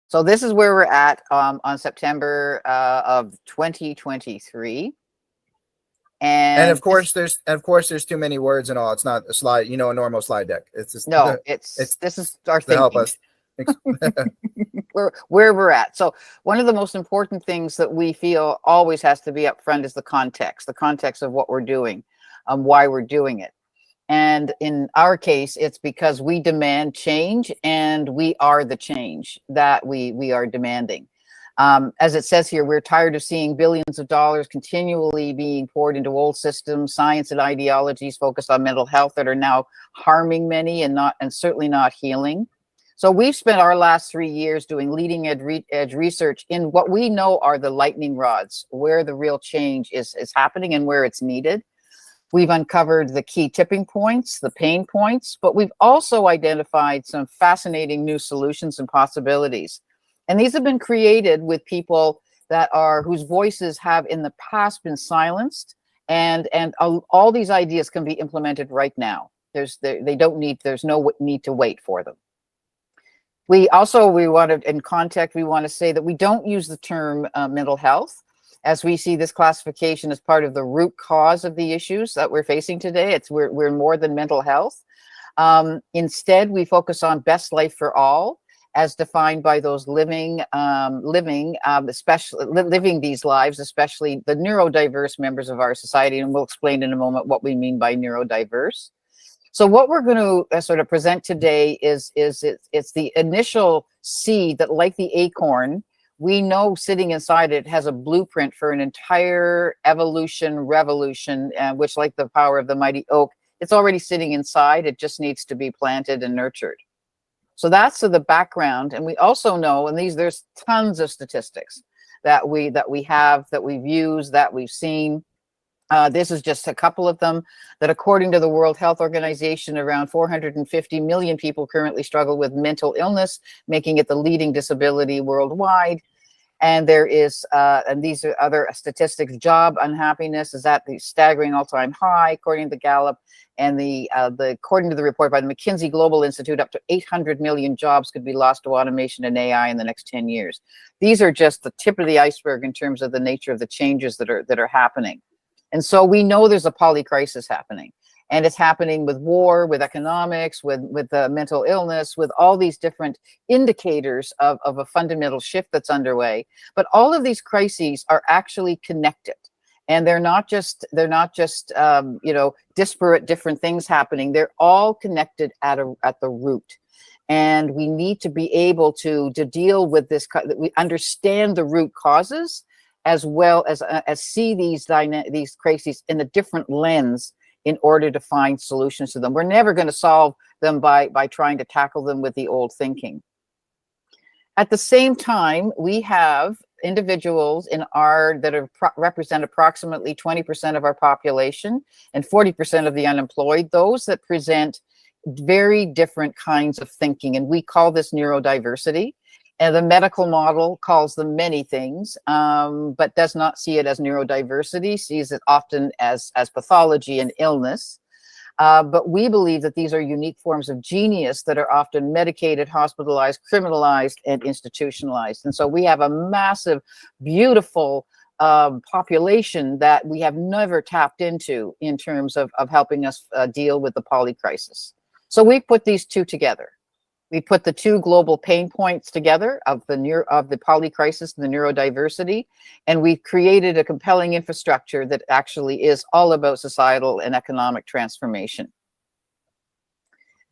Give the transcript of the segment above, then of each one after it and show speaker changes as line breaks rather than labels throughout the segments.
So this is where we're at on September of 2023.
And of course, there's too many words and all. It's not a slide, a normal slide deck. It's just
no,
it's
this is our
to help
thinking.
us.
where we're at. So one of the most important things that we feel always has to be up front is the context of what we're doing, why we're doing it. And in our case, it's because we demand change, and we are the change that we are demanding. As it says here, we're tired of seeing billions of dollars continually being poured into old systems, science, and ideologies focused on mental health that are now harming many and certainly not healing. So we've spent our last 3 years doing leading edge research in what we know are the lightning rods, where the real change is happening and where it's needed. We've uncovered the key tipping points, the pain points, but we've also identified some fascinating new solutions and possibilities. And these have been created with people whose voices have in the past been silenced, and all these ideas can be implemented right now. There's no need to wait for them. We want to say that we don't use the term mental health, as we see this classification as part of the root cause of the issues that we're facing today. We're more than mental health. Instead, we focus on best life for all, as defined by those living these lives, especially the neurodiverse members of our society. And we'll explain in a moment what we mean by neurodiverse. So what we're going to sort of present today is it's the initial seed that, like the acorn, we know sitting inside it has a blueprint for an entire revolution, which, like the power of the mighty oak, it's already sitting inside. It just needs to be planted and nurtured. So that's the background. And we also know, and there's tons of statistics that we've used, that we've seen. This is just a couple of them, that according to the World Health Organization, around 450 million people currently struggle with mental illness, making it the leading disability worldwide. And there is, and these are other statistics, job unhappiness is at the staggering all-time high, according to the Gallup, and according to the report by the McKinsey Global Institute, up to 800 million jobs could be lost to automation and AI in the next 10 years. These are just the tip of the iceberg in terms of the nature of the changes that are happening. And so we know there's a polycrisis happening, and it's happening with war, with economics, with mental illness, with all these different indicators of a fundamental shift that's underway. But all of these crises are actually connected, and they're not just disparate different things happening. They're all connected at the root. And we need to be able to deal with this. We understand the root causes, as well as see these crises in a different lens in order to find solutions to them. We're never going to solve them by trying to tackle them with the old thinking. At the same time, we have individuals that represent approximately 20% of our population and 40% of the unemployed, those that present very different kinds of thinking, and we call this neurodiversity. And the medical model calls them many things, but does not see it as neurodiversity, sees it often as pathology and illness. But we believe that these are unique forms of genius that are often medicated, hospitalized, criminalized, and institutionalized. And so we have a massive, beautiful population that we have never tapped into in terms of helping us deal with the polycrisis. So we put these two together. We put the two global pain points together of the polycrisis and the neurodiversity, and we've created a compelling infrastructure that actually is all about societal and economic transformation.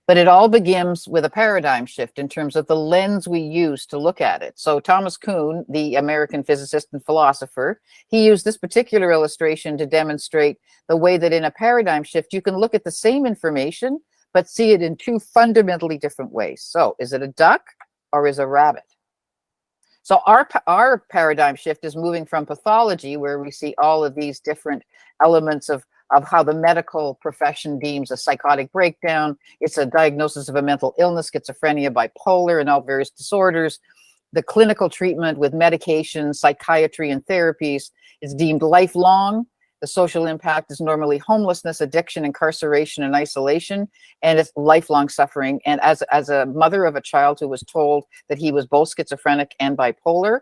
But it all begins with a paradigm shift in terms of the lens we use to look at it. So Thomas Kuhn, the American physicist and philosopher, he used this particular illustration to demonstrate the way that in a paradigm shift, you can look at the same information but see it in two fundamentally different ways. So is it a duck or is it a rabbit? So our paradigm shift is moving from pathology, where we see all of these different elements of how the medical profession deems a psychotic breakdown. It's a diagnosis of a mental illness, schizophrenia, bipolar, and all various disorders. The clinical treatment with medication, psychiatry, and therapies is deemed lifelong. The social impact is normally homelessness, addiction, incarceration, and isolation, and it's lifelong suffering. And as a mother of a child who was told that he was both schizophrenic and bipolar,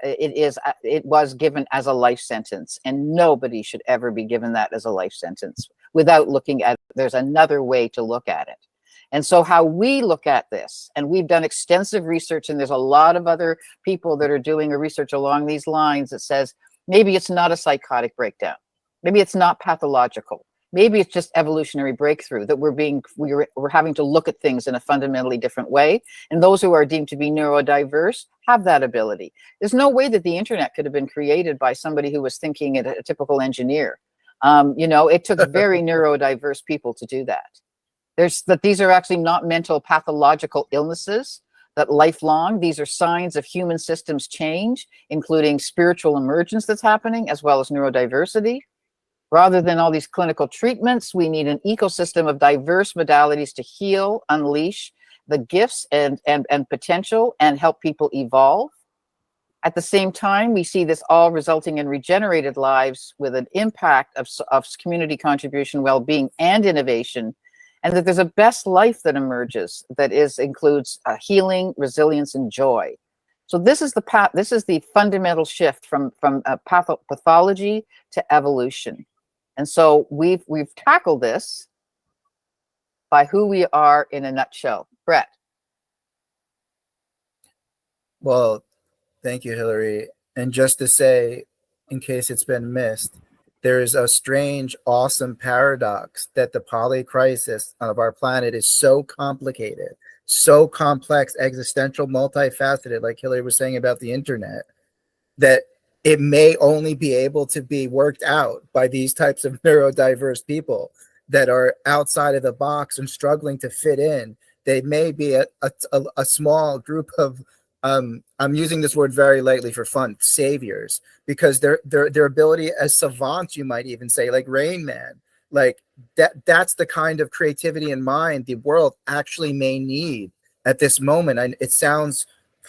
it was given as a life sentence, and nobody should ever be given that as a life sentence without looking at, there's another way to look at it. And so how we look at this, and we've done extensive research, and there's a lot of other people that are doing a research along these lines that says, maybe it's not a psychotic breakdown. Maybe it's not pathological. Maybe it's just evolutionary breakthrough that we're having to look at things in a fundamentally different way. And those who are deemed to be neurodiverse have that ability. There's no way that the internet could have been created by somebody who was thinking at a typical engineer. It took very neurodiverse people to do that. These are actually not mental pathological illnesses, that lifelong, these are signs of human systems change, including spiritual emergence that's happening, as well as neurodiversity. Rather than all these clinical treatments, we need an ecosystem of diverse modalities to heal, unleash the gifts and potential, and help people evolve. At the same time, we see this all resulting in regenerated lives with an impact of community contribution, well-being, and innovation, and that there's a best life that emerges that includes healing, resilience, and joy. So this is the fundamental shift from pathology to evolution. And so we've tackled this by who we are in a nutshell. Brett.
Well, thank you, Hillary. And just to say, in case it's been missed, there is a strange, awesome paradox that the polycrisis of our planet is so complicated, so complex, existential, multifaceted, like Hillary was saying about the internet, that it may only be able to be worked out by these types of neurodiverse people that are outside of the box and struggling to fit in. They may be a small group of, I'm using this word very lightly for fun, saviors, because their ability as savants, you might even say, like Rain Man, like that's the kind of creativity and mind the world actually may need at this moment. And it sounds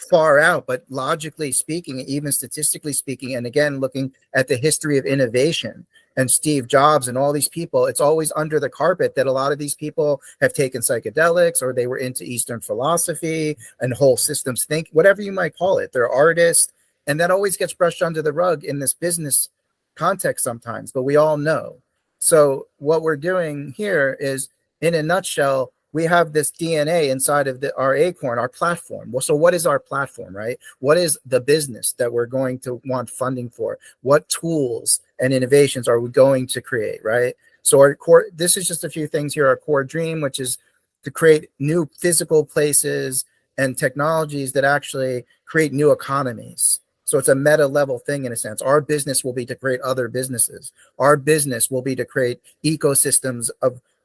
far out, but logically speaking, even statistically speaking, and again, looking at the history of innovation and Steve Jobs and all these people, it's always under the carpet that a lot of these people have taken psychedelics, or they were into Eastern philosophy and whole systems think, whatever you might call it. They're artists, and that always gets brushed under the rug in this business context sometimes, but we all know. So what we're doing here is, in a nutshell, we have this DNA inside of our acorn, our platform. Well, so what is our platform, right? What is the business that we're going to want funding for? What tools and innovations are we going to create, right? So our core, this is just a few things here. Our core dream, which is to create new physical places and technologies that actually create new economies. So it's a meta level thing in a sense. Our business will be to create other businesses. Our business will be to create ecosystems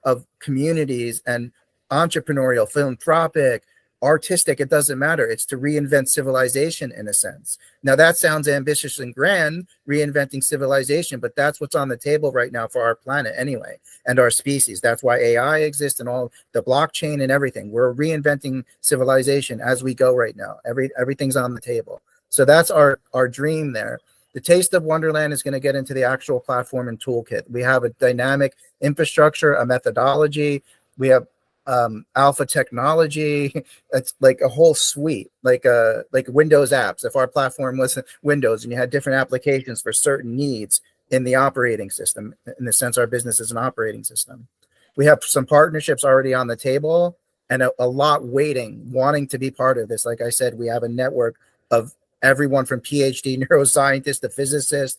of communities and entrepreneurial, philanthropic, artistic, it doesn't matter. It's to reinvent civilization in a sense. Now that sounds ambitious and grand, reinventing civilization, but that's what's on the table right now for our planet anyway, and our species. That's why AI exists and all the blockchain and everything. We're reinventing civilization as we go right now. Everything's on the table. So that's our dream there. The Taste of Wonderland is going to get into the actual platform and toolkit. We have a dynamic infrastructure, a methodology. We have alpha technology. It's like a whole suite, like Windows apps. If our platform was Windows and you had different applications for certain needs in the operating system, in the sense our business is an operating system. We have some partnerships already on the table and a lot waiting, wanting to be part of this. Like I said, we have a network of everyone from PhD neuroscientists to physicists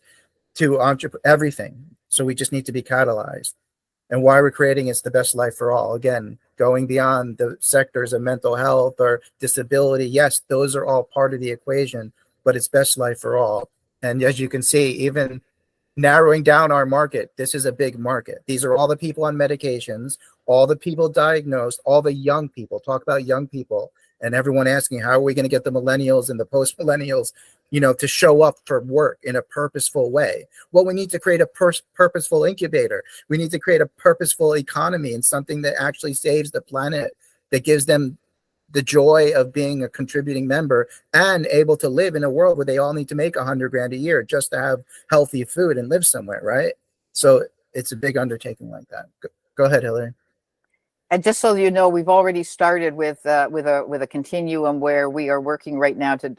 to everything. So we just need to be catalyzed. And why we're creating It's the Best Life for All. Again, going beyond the sectors of mental health or disability. Yes, those are all part of the equation, but it's best life for all. And as you can see, even narrowing down our market, this is a big market. These are all the people on medications, all the people diagnosed, all the young people. Talk about young people. And everyone asking, how are we going to get the millennials and the post-millennials, to show up for work in a purposeful way? Well, we need to create a purposeful incubator. We need to create a purposeful economy and something that actually saves the planet, that gives them the joy of being a contributing member and able to live in a world where they all need to make $100,000 a year just to have healthy food and live somewhere, right? So it's a big undertaking like that. Go ahead, Hillary.
And just so you know, we've already started with a continuum where we are working right now to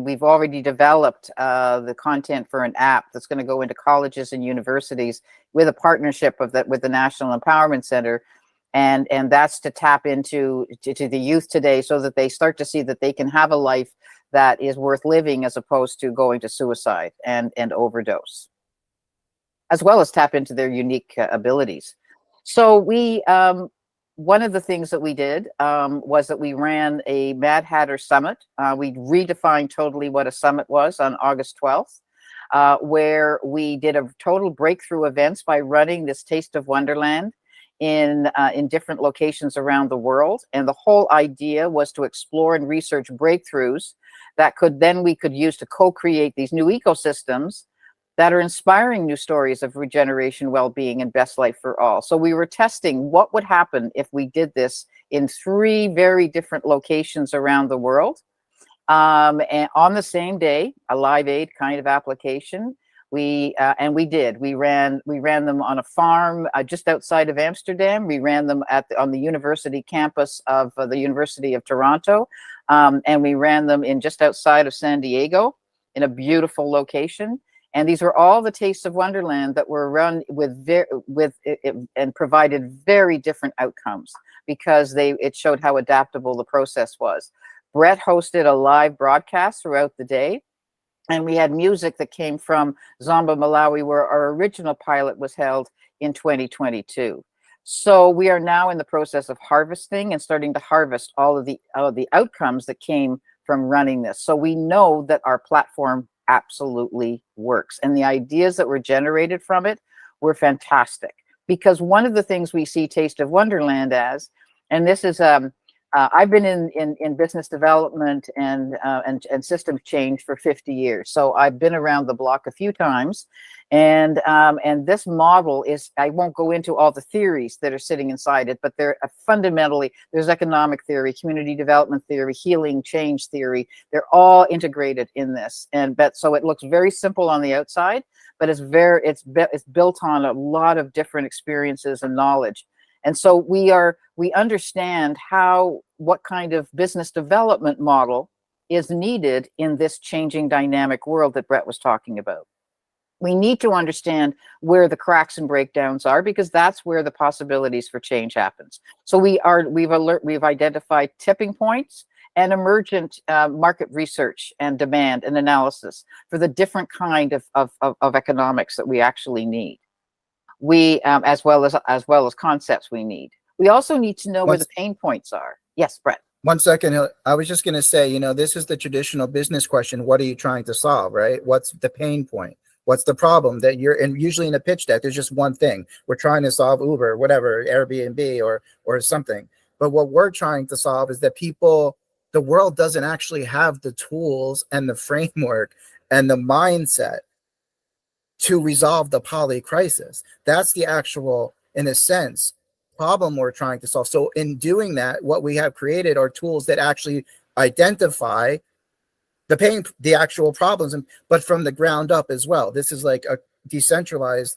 we've already developed the content for an app that's going to go into colleges and universities with a partnership with the National Empowerment Center, and that's to tap into to the youth today, so that they start to see that they can have a life that is worth living, as opposed to going to suicide and overdose, as well as tap into their unique abilities. So one of the things that we did was that we ran a Mad Hatter Summit. We redefined totally what a summit was on August 12th, where we did a total breakthrough events by running this Taste of Wonderland in different locations around the world. And the whole idea was to explore and research breakthroughs that we could use to co-create these new ecosystems that are inspiring new stories of regeneration, well-being, and best life for all. So we were testing what would happen if we did this in 3 very different locations around the world. And on the same day, a Live Aid kind of application. We did. We ran them on a farm just outside of Amsterdam. We ran them on the university campus of the University of Toronto, and we ran them in just outside of San Diego in a beautiful location. And these were all the Tastes of Wonderland that were run and provided very different outcomes, because it showed how adaptable the process was. Brett hosted a live broadcast throughout the day, and we had music that came from Zomba, Malawi, where our original pilot was held in 2022. So we are now in the process of harvesting and starting to harvest all of the outcomes that came from running this. So we know that our platform absolutely works, and the ideas that were generated from it were fantastic. Because one of the things we see Taste of Wonderland as, and this is I've been in business development and systems change for 50 years, so I've been around the block a few times, and this model is, I won't go into all the theories that are sitting inside it, but they're fundamentally, there's economic theory, community development theory, healing change theory. They're all integrated in this, so it looks very simple on the outside, but it's built on a lot of different experiences and knowledge. And so we understand what kind of business development model is needed in this changing dynamic world that Brett was talking about. We need to understand where the cracks and breakdowns are, because that's where the possibilities for change happens. So we've identified tipping points and emergent market research and demand and analysis for the different kind of economics that we actually need. We as well as concepts we need. We also need to know where the pain points are. Yes, Brett.
1 second. I was just going to say, this is the traditional business question. What are you trying to solve, right? What's the pain point? What's the problem that and usually in a pitch deck, there's just one thing. We're trying to solve Uber, whatever, Airbnb or something. But what we're trying to solve is that the world doesn't actually have the tools and the framework and the mindset to resolve the poly crisis. That's the actual, in a sense, problem we're trying to solve. So in doing that, what we have created are tools that actually identify the actual problems, but from the ground up as well. This is like a decentralized,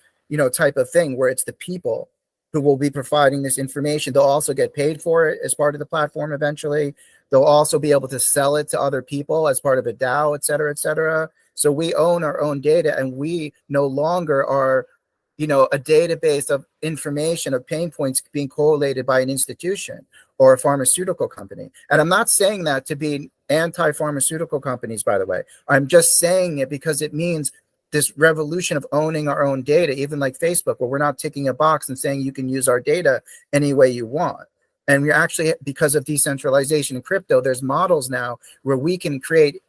type of thing where it's the people who will be providing this information. They'll also get paid for it as part of the platform eventually. They'll also be able to sell it to other people as part of a DAO, et cetera, et cetera. So we own our own data, and we no longer are, a database of information of pain points being correlated by an institution or a pharmaceutical company. And I'm not saying that to be anti-pharmaceutical companies, by the way. I'm just saying it because it means this revolution of owning our own data, even like Facebook, where we're not ticking a box and saying you can use our data any way you want. And we're actually, because of decentralization in crypto, there's models now where we can create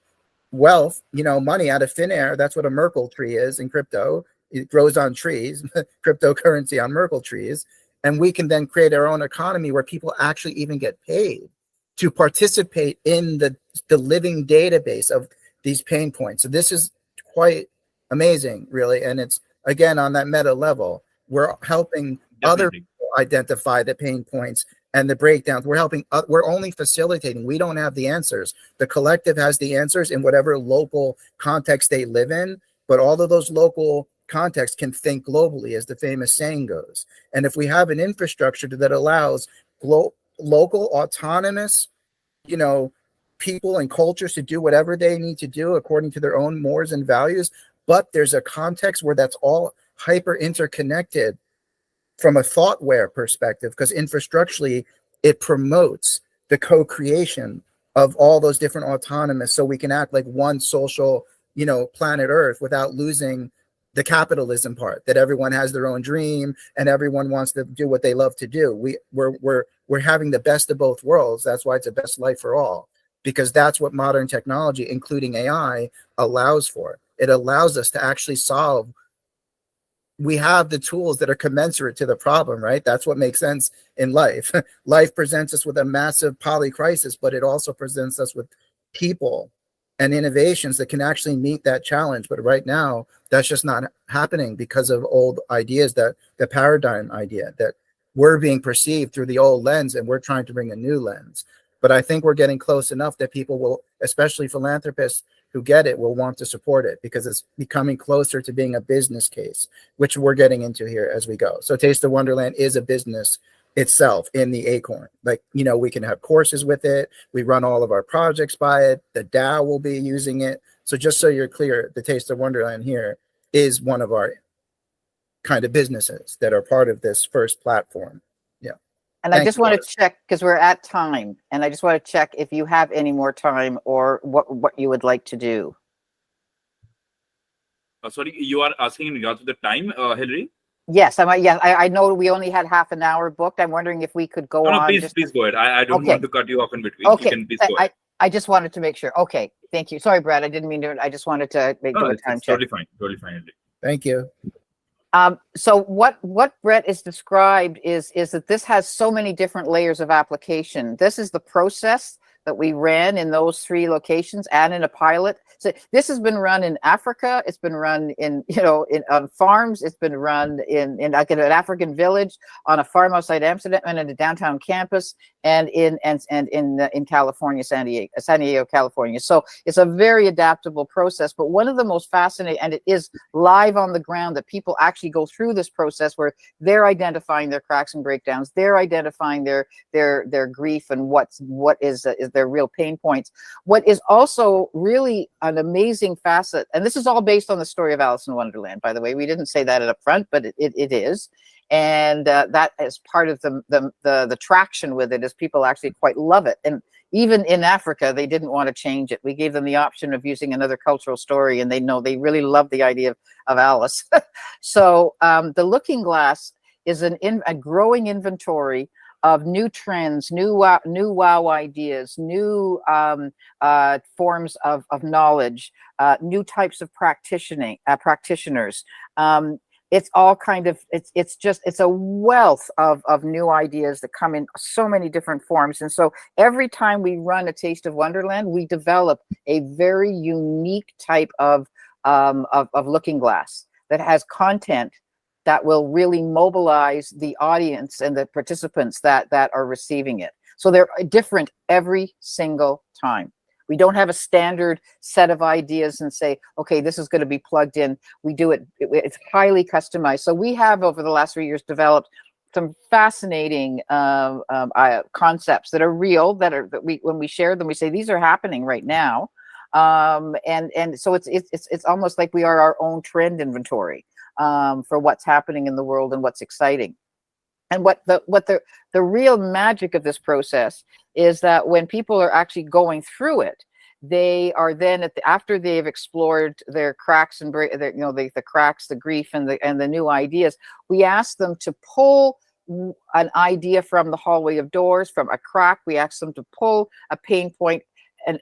wealth, money out of thin air. That's what a Merkle tree is in crypto. It grows on trees, cryptocurrency on Merkle trees. And we can then create our own economy where people actually even get paid to participate in the living database of these pain points. So this is quite amazing, really. And it's, again, on that meta level, we're helping other people identify the pain points and the breakdowns. We're helping, we're only facilitating. We don't have the answers. The collective has the answers in whatever local context they live in, but all of those local contexts can think globally, as the famous saying goes. And if we have an infrastructure that allows local autonomous, you know, people and cultures to do whatever they need to do according to their own mores and values, but there's a context where that's all hyper interconnected from a thoughtware perspective, because infrastructurally it promotes the co-creation of all those different autonomous, so we can act like one social, you know, planet Earth without losing the capitalism part, that everyone has their own dream and everyone wants to do what they love to do. We're having the best of both worlds. That's why it's a best life for all, because that's what modern technology, including AI, allows for. It allows us to actually solve. We have the tools that are commensurate to the problem, right? That's what makes sense in life. Life presents us with a massive poly crisis, but it also presents us with people and innovations that can actually meet that challenge. But right now, that's just not happening because of old ideas, that the paradigm idea, that we're being perceived through the old lens and we're trying to bring a new lens. But I think we're getting close enough that people will, especially philanthropists who get it, will want to support it, because it's becoming closer to being a business case, which we're getting into here as we go. So Taste of Wonderland is a business itself in the Acorn. Like, you know, we can have courses with it. We run all of our projects by it. The DAO will be using it. So just so you're clear, the Taste of Wonderland here is one of our kind of businesses that are part of this first platform. Yeah.
And I just want to check, because we're at time, and I just want to check if you have any more time or what you would like to do.
Sorry, you are asking in regards to the time, Hillary?
Yes, I know we only had half an hour booked. I'm wondering if we could go on.
Please go ahead. I don't want to cut you off in between.
Okay.
You can please go ahead.
I just wanted to make sure. Okay, thank you. Sorry, Brad, I didn't mean to. I just wanted to make a time check.
Totally fine, Hillary.
Thank you.
So what Brett has described is that this has so many different layers of application. This is the process that we ran in those 3 locations and in a pilot. So this has been run in Africa. It's been run in, on farms. It's been run in like in an African village, on a farm outside Amsterdam, and in a downtown campus, and in California, San Diego, California. So it's a very adaptable process. But one of the most fascinating, and it is live on the ground, that people actually go through this process where they're identifying their cracks and breakdowns, they're identifying their grief and what is their real pain points. What is also really an amazing facet, and this is all based on the story of Alice in Wonderland, by the way. We didn't say that up front, but it is. And that is part of the traction with it, is people actually quite love it. And even in Africa, they didn't want to change it. We gave them the option of using another cultural story, and they really love the idea of Alice. So the Looking Glass is a growing inventory of new trends, new wow ideas, new forms of knowledge, new types of practitioners. It's all kind of, it's a wealth of new ideas that come in so many different forms. And so every time we run a Taste of Wonderland, we develop a very unique type of Looking Glass that has content that will really mobilize the audience and the participants that are receiving it. So they're different every single time. We don't have a standard set of ideas and say, okay, this is going to be plugged in. We do it, it's highly customized. So we have, over the last 3 years, developed some fascinating concepts that are real, when we share them, we say, these are happening right now. And so it's almost like we are our own trend inventory for what's happening in the world and what's exciting. And what the real magic of this process is that when people are actually going through it, they are then after they've explored their cracks and the cracks, the grief, and the new ideas, we ask them to pull an idea from the hallway of doors, from a crack. We ask them to pull a pain point,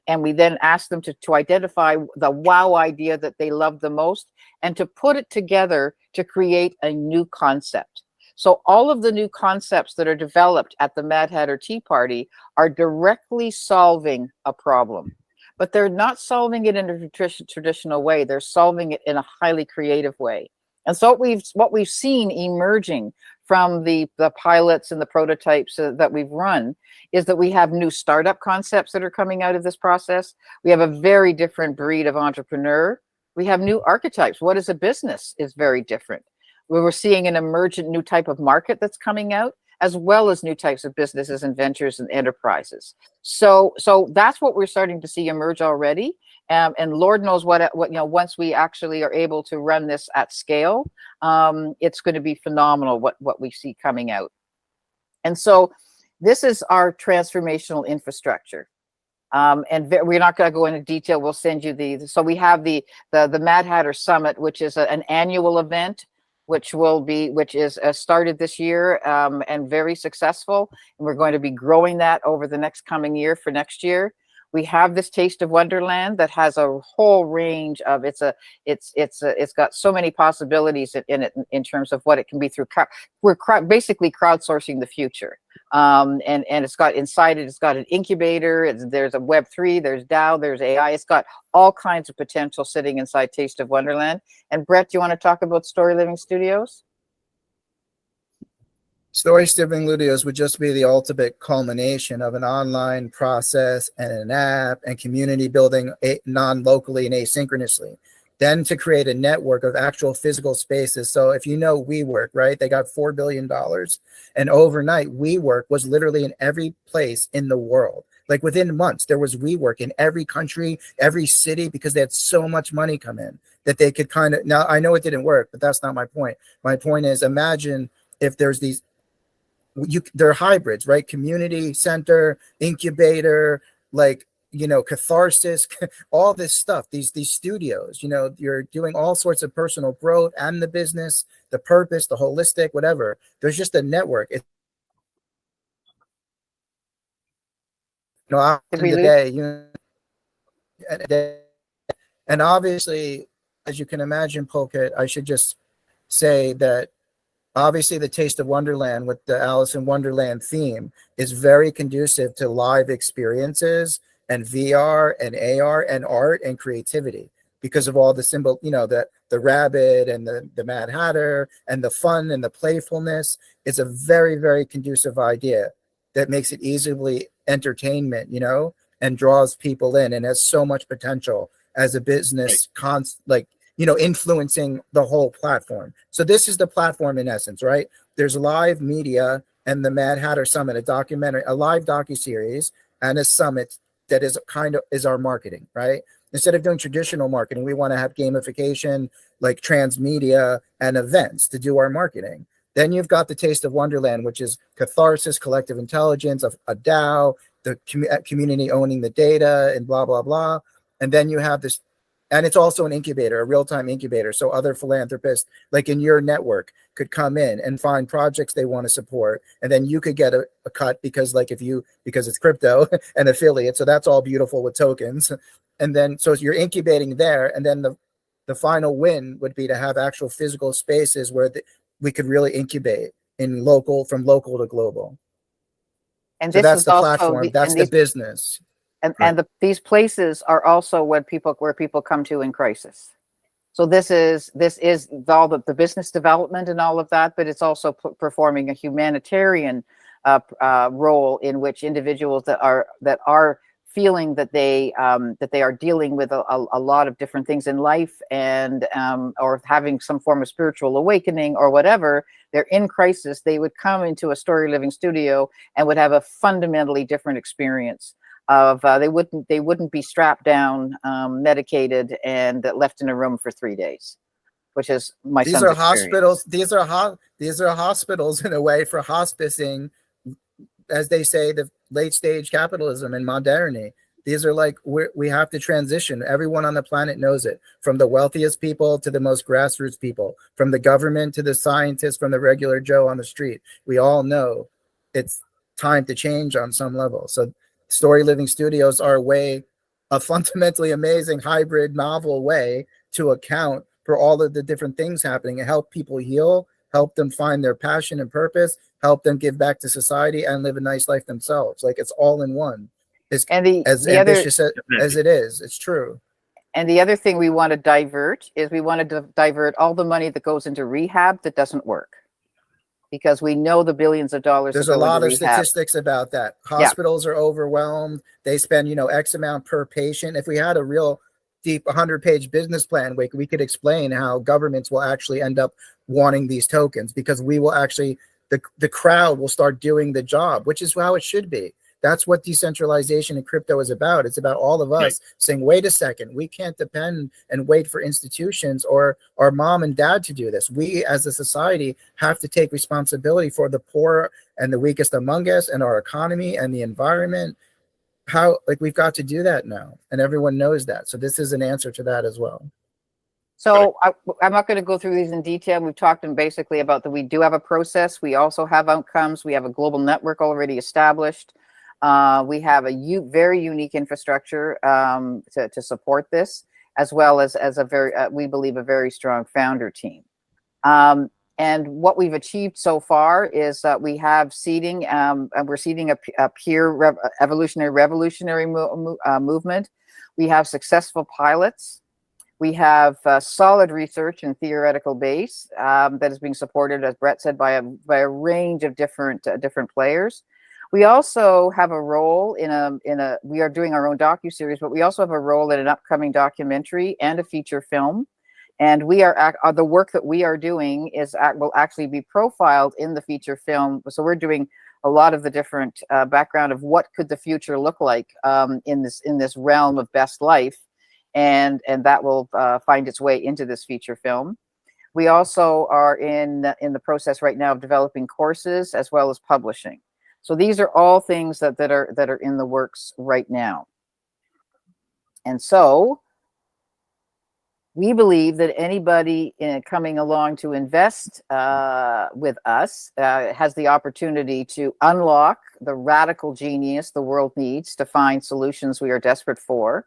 and we then ask them to identify the wow idea that they love the most, and to put it together to create a new concept. So all of the new concepts that are developed at the Mad Hatter Tea Party are directly solving a problem, but they're not solving it in a traditional way. They're solving it in a highly creative way. And so what we've seen emerging from the pilots and the prototypes that we've run is that we have new startup concepts that are coming out of this process. We have a very different breed of entrepreneur. We have new archetypes. What is a business is very different. We're seeing an emergent new type of market that's coming out, as well as new types of businesses and ventures and enterprises. So that's what we're starting to see emerge already. And Lord knows what once we actually are able to run this at scale, it's going to be phenomenal what we see coming out. And so this is our transformational infrastructure. And we're not going to go into detail. We'll send you so we have the Mad Hatter Summit, which is an annual event, which is started this year and very successful. And we're going to be growing that over the next coming year for next year. We have this Taste of Wonderland that has a whole range of it's got so many possibilities in it in terms of what it can be through. We're basically crowdsourcing the future. And it's got inside it, it's got an incubator. There's a Web3, there's DAO, there's AI. It's got all kinds of potential sitting inside Taste of Wonderland. And Brett, do you want to talk about Story Living Studios?
Story Living Studios would just be the ultimate culmination of an online process and an app and community building non-locally and asynchronously. Then to create a network of actual physical spaces. So if you know WeWork, right, they got $4 billion. And overnight, WeWork was literally in every place in the world. Like within months, there was WeWork in every country, every city, because they had so much money come in that they could kind of, now I know it didn't work, but that's not my point. My point is, imagine if there's these, they're hybrids, right? Community center, incubator, like, catharsis, all this stuff, these studios, you're doing all sorts of personal growth and the business, the purpose, the holistic, whatever. There's just a network. And obviously, as you can imagine, Pulkit, I should just say that obviously the Taste of Wonderland with the Alice in Wonderland theme is very conducive to live experiences and VR and AR and art and creativity because of all the symbol, the rabbit and the Mad Hatter and the fun and the playfulness. It's a very, very conducive idea that makes it easily entertainment, and draws people in and has so much potential as a business, influencing the whole platform. So this is the platform in essence, right? There's live media and the Mad Hatter Summit, a documentary, a live docuseries, and a summit that is our marketing, right? Instead of doing traditional marketing, we want to have gamification, like transmedia and events to do our marketing. Then you've got the Taste of Wonderland, which is catharsis, collective intelligence, a DAO, the community owning the data and blah, blah, blah. And then you have this, and it's also an incubator, a real-time incubator. So other philanthropists, like in your network, could come in and find projects they want to support. And then you could get a cut because it's crypto and affiliate. So that's all beautiful with tokens. And then, so you're incubating there. And then the final win would be to have actual physical spaces where we could really incubate from local to global.
And
so
this
that's
is
the
also
platform. That's the business.
And these places are also where people come to in crisis. So this is all the business development and all of that, but it's also performing a humanitarian role in which individuals that are feeling that they are dealing with a lot of different things in life and or having some form of spiritual awakening or whatever, they're in crisis. They would come into a Story Living studio and would have a fundamentally different experience. They wouldn't be strapped down, medicated, and left in a room for 3 days, which is my son's experience.
Hospitals. These are hospitals in a way for hospicing, as they say, the late stage capitalism and modernity. These are like we have to transition. Everyone on the planet knows it, from the wealthiest people to the most grassroots people, from the government to the scientists, from the regular Joe on the street. We all know it's time to change on some level. So Story Living Studios are a fundamentally amazing hybrid novel way to account for all of the different things happening and help people heal, help them find their passion and purpose, help them give back to society and live a nice life themselves. Like it's all in one. As ambitious as it is, it's true.
And the other thing we want to divert all the money that goes into rehab that doesn't work. because we know the billions of dollars.
There's a lot of statistics about that. Hospitals are overwhelmed. They spend, X amount per patient. If we had a real deep 100-page business plan, we could explain how governments will actually end up wanting these tokens, because we will actually, the crowd will start doing the job, which is how it should be. That's what decentralization and crypto is about. It's about all of us saying, wait a second, we can't depend and wait for institutions or our mom and dad to do this. We as a society have to take responsibility for the poor and the weakest among us and our economy and the environment. We've got to do that now, and everyone knows that. So this is an answer to that as well.
So I'm not going to go through these in detail. We've talked basically about that we do have a process. We also have outcomes. We have a global network already established. We have a very unique infrastructure to support this, as well as a very, we believe, a very strong founder team. And what we've achieved so far is we have seeding, and we're seeding a peer revolutionary movement. We have successful pilots. We have solid research and theoretical base that is being supported, as Brett said, by a range of different players. We also have a role we are doing our own docuseries, but we also have a role in an upcoming documentary and a feature film. And we are the work that we are doing will actually be profiled in the feature film. So we're doing a lot of the different background of what could the future look like in this realm of best life, and that will find its way into this feature film. We also are in the process right now of developing courses as well as publishing. So these are all things that are in the works right now. And so we believe that anybody coming along to invest with us has the opportunity to unlock the radical genius the world needs to find solutions we are desperate for,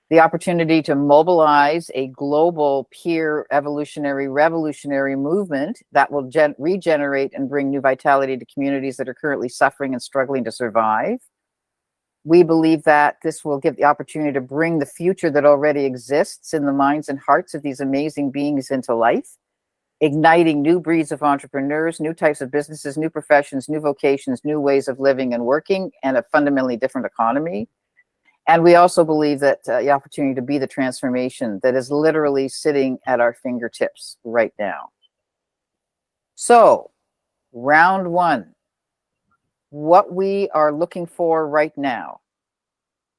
the opportunity to mobilize a global peer revolutionary movement that will regenerate and bring new vitality to communities that are currently suffering and struggling to survive. We believe that this will give the opportunity to bring the future that already exists in the minds and hearts of these amazing beings into life, igniting new breeds of entrepreneurs, new types of businesses, new professions, new vocations, new ways of living and working, and a fundamentally different economy. And we also believe that the opportunity to be the transformation that is literally sitting at our fingertips right now. So, round one. What we are looking for right now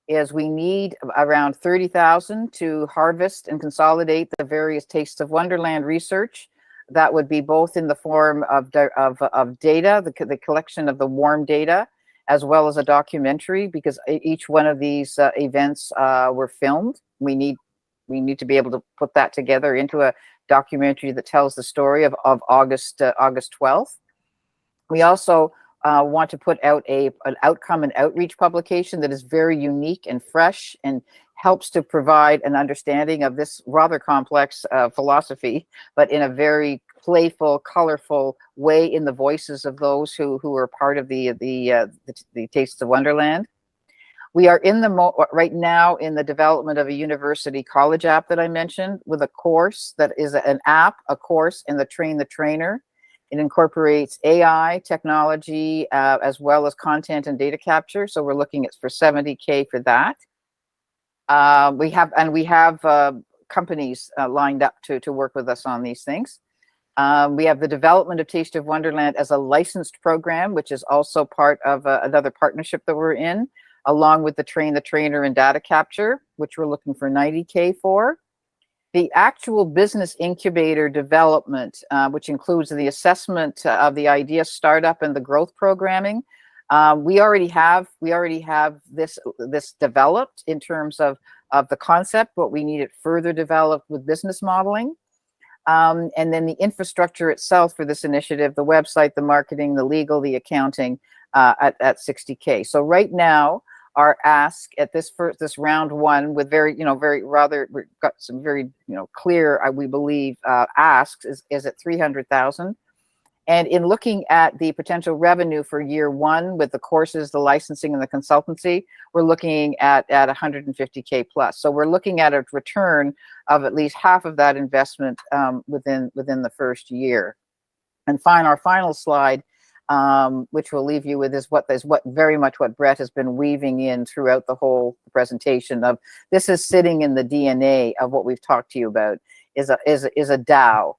is we need around 30,000 to harvest and consolidate the various Tastes of Wonderland research. That would be both in the form of data, the collection of the warm data, as well as a documentary, because each one of these events were filmed. We need to be able to put that together into a documentary that tells the story of August 12th. We also want to put out an outcome and outreach publication that is very unique and fresh and helps to provide an understanding of this rather complex philosophy, but in a very playful, colorful way, in the voices of those who are part of the Tastes of Wonderland. We are right now in the development of a university college app that I mentioned, with a course that is an app, a course, and the Train the Trainer. It incorporates AI technology as well as content and data capture. So we're looking at for $70K for that. We have companies lined up to work with us on these things. We have the development of Taste of Wonderland as a licensed program, which is also part of another partnership that we're in, along with the Train the Trainer and data capture, which we're looking for $90K for. The actual business incubator development, which includes the assessment of the idea startup and the growth programming, we already have this developed in terms of the concept, but we need it further developed with business modeling. And then the infrastructure itself for this initiative, the website, the marketing, the legal, the accounting, at $60K. So right now, our ask at this round one, with we've got some very clear, we believe, asks is at 300,000. And in looking at the potential revenue for year one with the courses, the licensing, and the consultancy, we're looking at 150K plus. So we're looking at a return of at least half of that investment within the first year. And our final slide, which we'll leave you with, is what very much what Brett has been weaving in throughout the whole presentation. Of this is sitting in the DNA of what we've talked to you about, is a DAO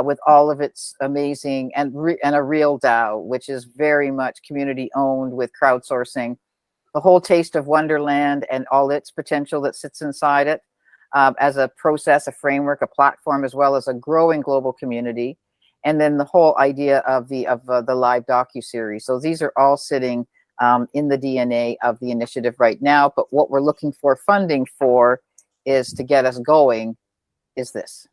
with all of its amazing and a real DAO, which is very much community owned with crowdsourcing. The whole taste of Wonderland and all its potential that sits inside it, as a process, a framework, a platform, as well as a growing global community. And then the whole idea of the live docuseries. So these are all sitting in the DNA of the initiative right now. But what we're looking for funding for is to get us going is this.